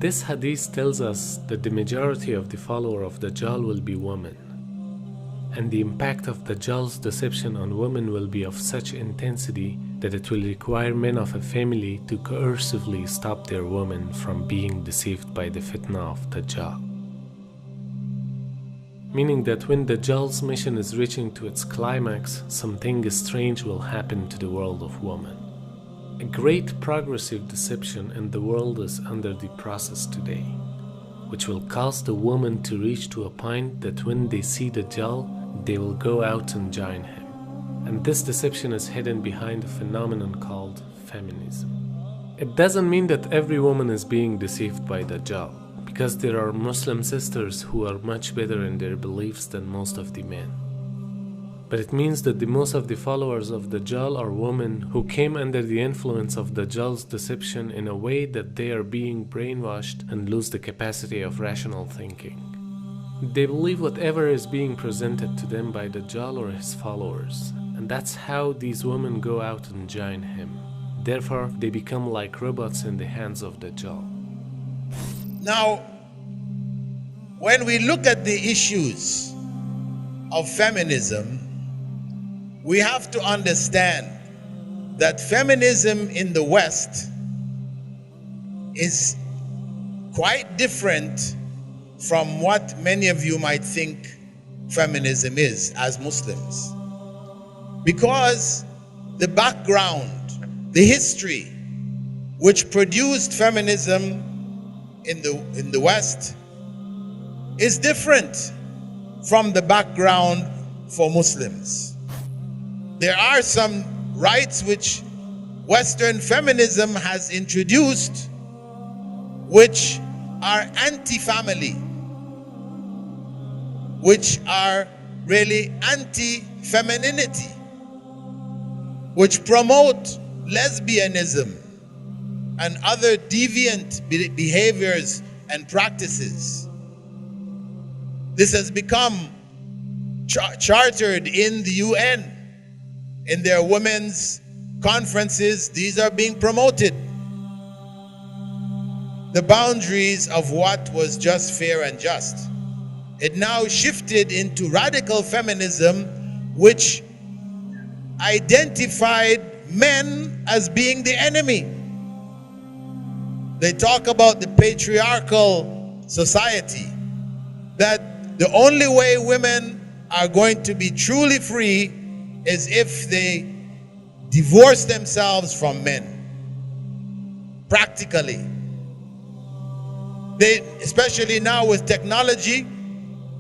This hadith tells us that the majority of the follower of Dajjal will be women, and the impact of Dajjal's deception on women will be of such intensity that it will require men of a family to coercively stop their women from being deceived by the fitna of Dajjal. Meaning that when Dajjal's mission is reaching to its climax, something strange will happen to the world of women. A great progressive deception in the world is under the process today, which will cause the woman to reach to a point that when they see Dajjal, they will go out and join him. And this deception is hidden behind a phenomenon called feminism. It doesn't mean that every woman is being deceived by Dajjal, because there are Muslim sisters who are much better in their beliefs than most of the men. But it means that the most of the followers of Dajjal are women who came under the influence of Dajjal's deception in a way that they are being brainwashed and lose the capacity of rational thinking. They believe whatever is being presented to them by Dajjal or his followers, and that's how these women go out and join him. Therefore, they become like robots in the hands of Dajjal. Now, when we look at the issues of feminism, we have to understand that feminism in the West is quite different from what many of you might think feminism is as Muslims. Because the background, the history which produced feminism in the West is different from the background for Muslims. There are some rights which Western feminism has introduced which are anti-family, which are really anti-femininity, which promote lesbianism and other deviant behaviors and practices. This has become chartered in the UN. In their women's conferences, these are being promoted. The boundaries of what was just fair and just. It now shifted into radical feminism, which identified men as being the enemy. They talk about the patriarchal society, that the only way women are going to be truly free is if they divorce themselves from men. Practically. Especially now with technology,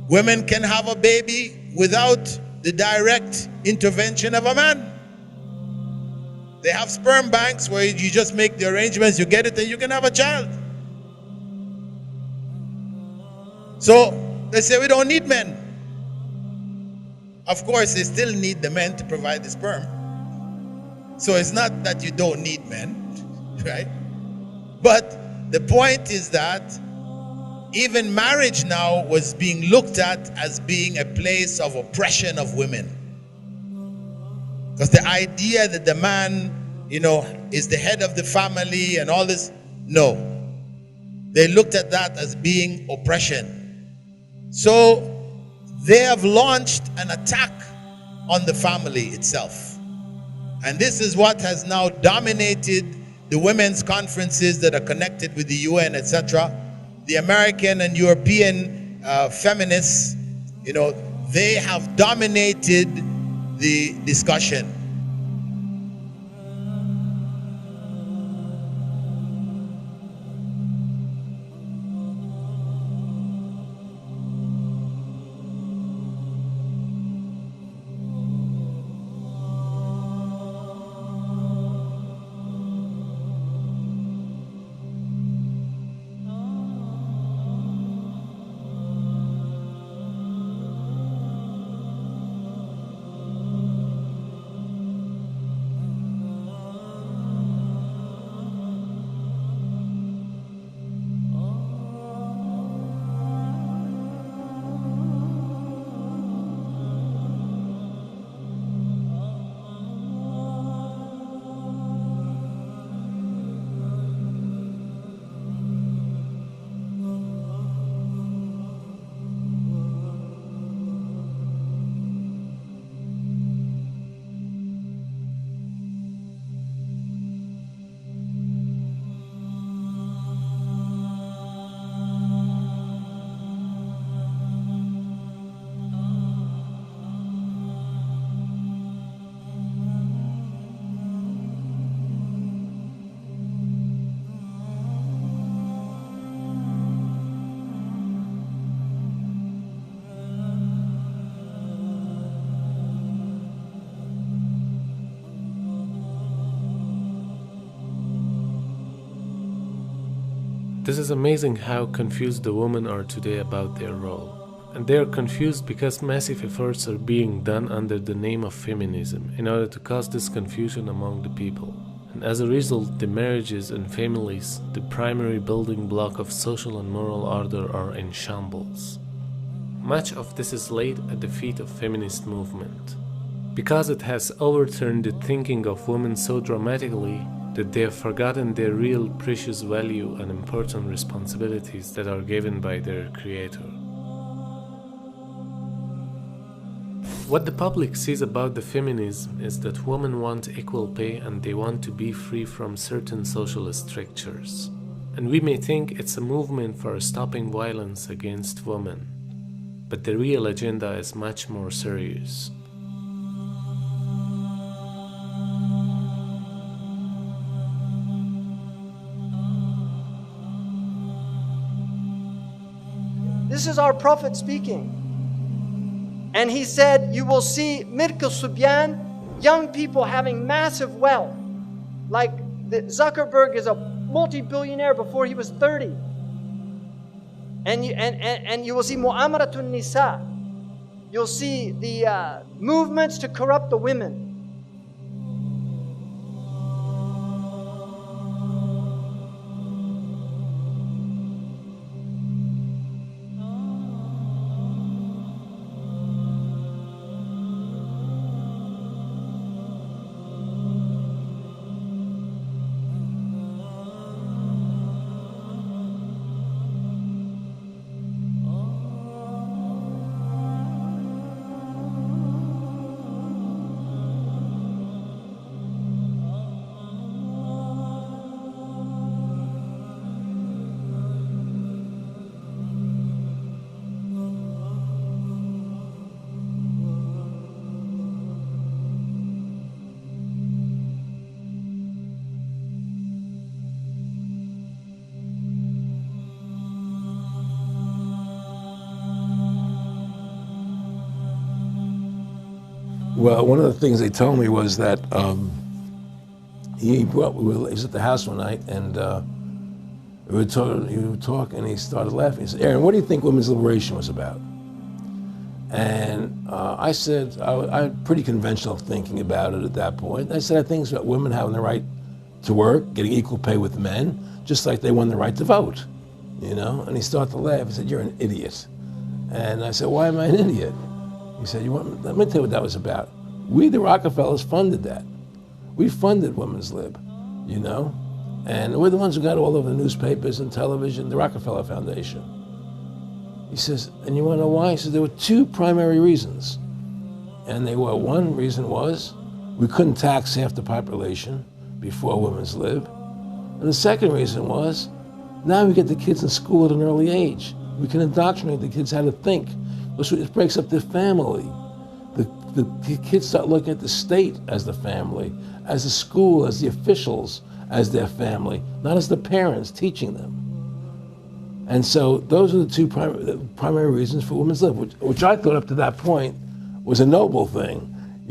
women can have a baby without the direct intervention of a man. They have sperm banks where you just make the arrangements, you get it, and you can have a child. So they say we don't need men. Of course, they still need the men to provide the sperm. So it's not that you don't need men, right? But the point is that even marriage now was being looked at as being a place of oppression of women. Because the idea that the man, is the head of the family and all this, no. They looked at that as being oppression. So they have launched an attack on the family itself. And this is what has now dominated the women's conferences that are connected with the UN, etc. The American and European feminists, they have dominated the discussion. This is amazing how confused the women are today about their role. And they are confused because massive efforts are being done under the name of feminism in order to cause this confusion among the people. And as a result, the marriages and families, the primary building block of social and moral order, are in shambles. Much of this is laid at the feet of feminist movement, because it has overturned the thinking of women so dramatically that they have forgotten their real precious value and important responsibilities that are given by their creator. What the public sees about the feminism is that women want equal pay and they want to be free from certain social strictures. And we may think it's a movement for stopping violence against women, but the real agenda is much more serious. This is our Prophet speaking. And he said, you will see Mirka Subyan, young people having massive wealth. Like Zuckerberg is a multi-billionaire before he was 30. And you will see Mu'amaratun Nisa. You'll see the movements to corrupt the women. Well, one of the things they told me was that he was at the house one night, and we were talking, and he started laughing. He said, "Aaron, what do you think women's liberation was about?" And I said, I had pretty conventional thinking about it at that point. I said, I think it's about women having the right to work, getting equal pay with men, just like they won the right to vote, you know? And he started to laugh. He said, "You're an idiot." And I said, "Why am I an idiot?" He said, let me tell you what that was about. We, the Rockefellers, funded that. We funded Women's Lib, you know? And we're the ones who got all over the newspapers and television, the Rockefeller Foundation. He says, and you want to know why? He says, there were two primary reasons. And they were, one reason was we couldn't tax half the population before Women's Lib. And the second reason was, now we get the kids in school at an early age. We can indoctrinate the kids how to think. It breaks up the family. The kids start looking at the state as the family, as the school, as the officials, as their family, not as the parents teaching them. And so those are the two primary reasons for Women's Lib, which I thought up to that point was a noble thing.